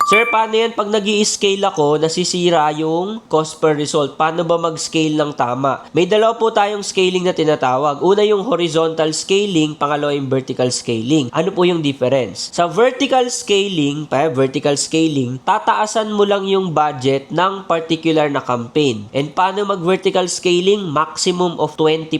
Sir, paano yan pag nag-i-scale ako, nasisira yung cost per result? Paano ba mag-scale ng tama? May dalawa po tayong scaling na tinatawag. Una yung horizontal scaling, pangalawa yung vertical scaling. Ano po yung difference? Sa vertical scaling, tataasan mo lang yung budget ng particular na campaign. And paano mag-vertical scaling? Maximum of 20%.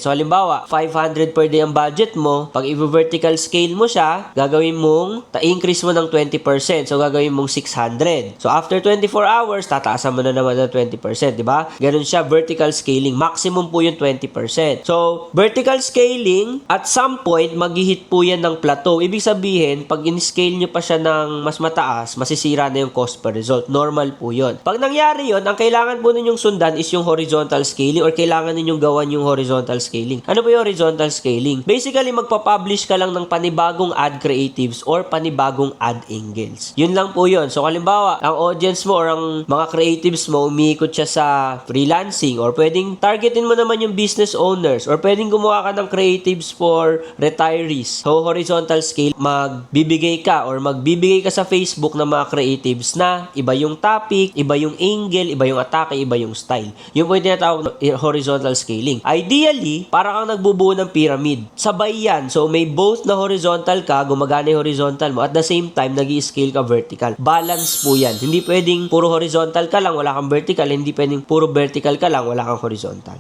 So halimbawa, 500 per day ang budget mo. Pag i-vertical scale mo siya, gagawin mong, increase mo ng 20%. So gagawin mong 600. So after 24 hours, tataasan mo na naman ng 20%, di ba? Ganun siya, vertical scaling. Maximum po yung 20%. So, vertical scaling, at some point, mag-hit po yan ng plateau. Ibig sabihin, pag in-scale nyo pa siya ng mas mataas, masisira na yung cost per result. Normal po yun. Pag nangyari yun, ang kailangan po ninyong sundan is yung horizontal scaling or kailangan ninyong gawan yung horizontal scaling. Ano po yung horizontal scaling? Basically, magpa-publish ka lang ng panibagong ad creatives or panibagong ad angles. Yun lang po yun. So, halimbawa, ang audience mo or ang mga creatives mo, umiikot siya sa freelancing or pwedeng targetin mo naman yung business owners or pwedeng gumawa ka ng creatives for retirees. So, horizontal scale, magbibigay ka sa Facebook ng mga creatives na iba yung topic, iba yung angle, iba yung atake, iba yung style. Yun po yung tinatawag na horizontal scaling. Ideally, para kang nagbubuo ng pyramid. Sabay yan. So, may both na horizontal ka, gumagana yung horizontal mo. At the same time, nag-i-scale ka vertical. Balance po yan. Hindi pwedeng puro horizontal ka lang, wala kang vertical. Hindi pwedeng puro vertical ka lang, wala kang horizontal.